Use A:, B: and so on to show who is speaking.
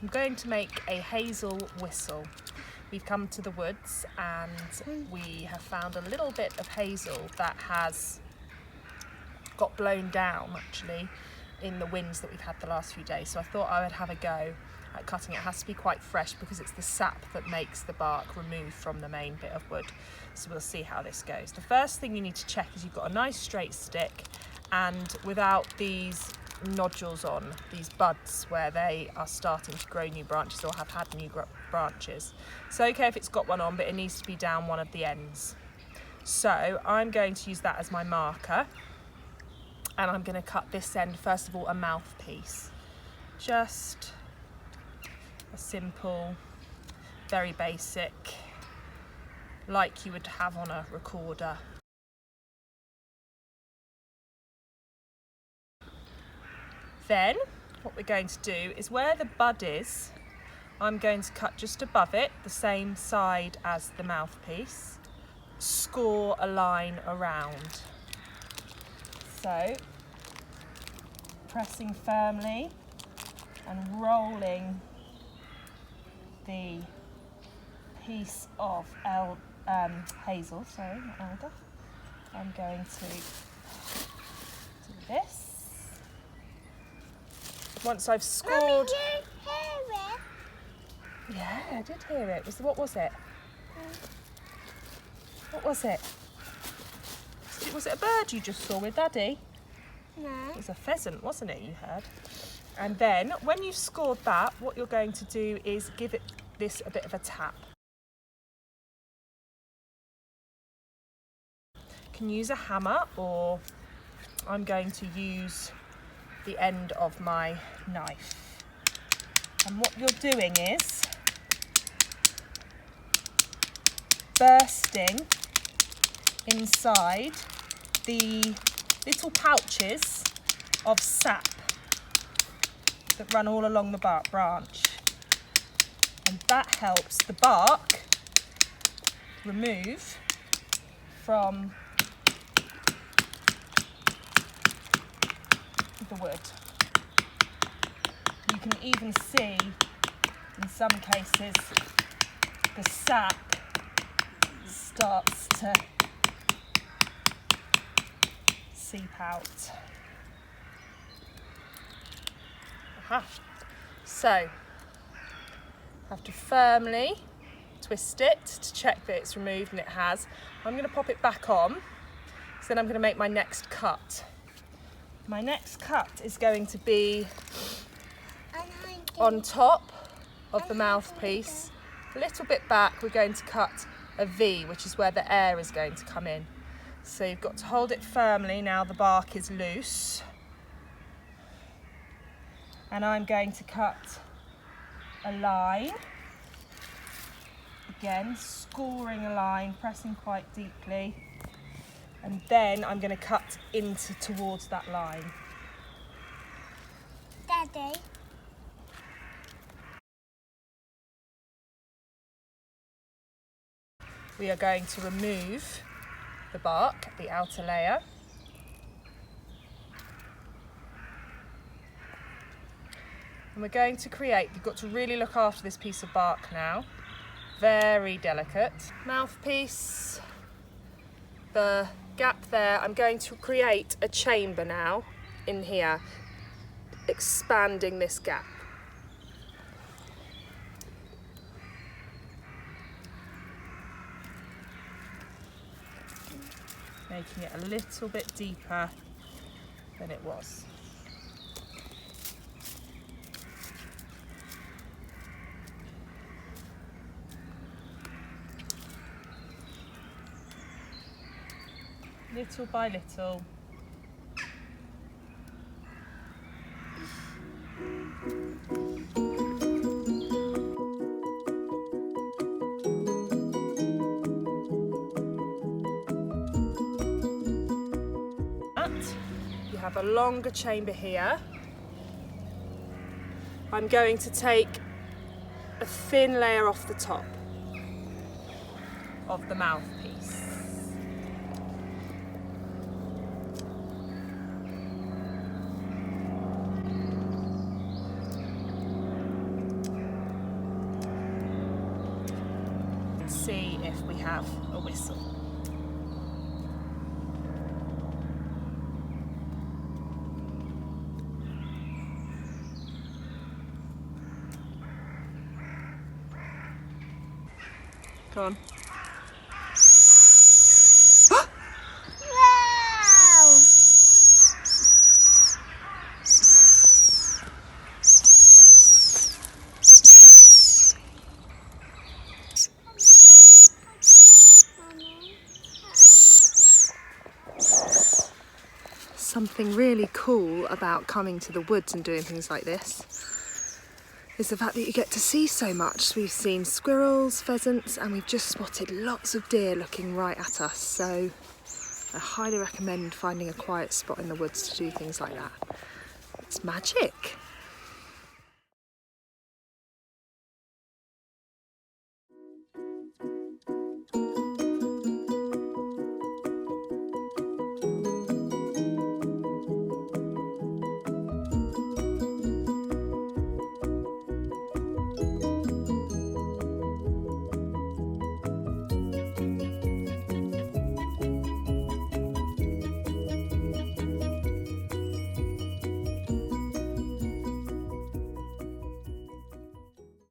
A: I'm going to make a hazel whistle. We've come to the woods and we have found a little bit of hazel that has got blown down actually in the winds that we've had the last few days. So I thought I would have a go at cutting it. It has to be quite fresh because it's the sap that makes the bark remove from the main bit of wood. So we'll see how this goes. The first thing you need to check is you've got a nice straight stick and without these nodules on, these buds where they are starting to grow new branches or have had new branches. It's okay if it's got one on, but it needs to be down one of the ends. So I'm going to use that as my marker, and I'm going to cut this end, first of all, a mouthpiece. Just a simple, very basic, like you would have on a recorder. Then what we're going to do is where the bud is, I'm going to cut just above it, the same side as the mouthpiece, score a line around. So pressing firmly and rolling the piece of hazel, not elder. I'm going to do this. Once I've scored...
B: Mummy, you hear it?
A: Yeah, I did hear it. What was it? What was it? Was it a bird you just saw with Daddy?
B: No.
A: It was a pheasant, wasn't it, you heard? And then, when you've scored that, what you're going to do is give this a bit of a tap. You can use a hammer, or I'm going to use the end of my knife. And what you're doing is bursting inside the little pouches of sap that run all along the bark branch. And that helps the bark remove from the wood. You can even see, in some cases, the sap starts to seep out. Aha. So, have to firmly twist it to check that it's removed, and it has. I'm going to pop it back on, so then I'm going to make my next cut. My next cut is going to be on top of the mouthpiece. A little bit back, we're going to cut a V, which is where the air is going to come in. So you've got to hold it firmly now the bark is loose. And I'm going to cut a line. Again, scoring a line, pressing quite deeply. And then I'm going to cut towards that line.
B: Daddy.
A: We are going to remove the bark, the outer layer. And we're going to create, you've got to really look after this piece of bark now. Very delicate. Mouthpiece, the gap there, I'm going to create a chamber now in here, expanding this gap. Making it a little bit deeper than it was. Little by little. You have a longer chamber here. I'm going to take a thin layer off the top of the mouthpiece. see if we have a whistle. Go on.
B: Wow!
A: Something really cool about coming to the woods and doing things like this is the fact that you get to see so much. We've seen squirrels, pheasants, and we've just spotted lots of deer looking right at us. So I highly recommend finding a quiet spot in the woods to do things like that. It's magic.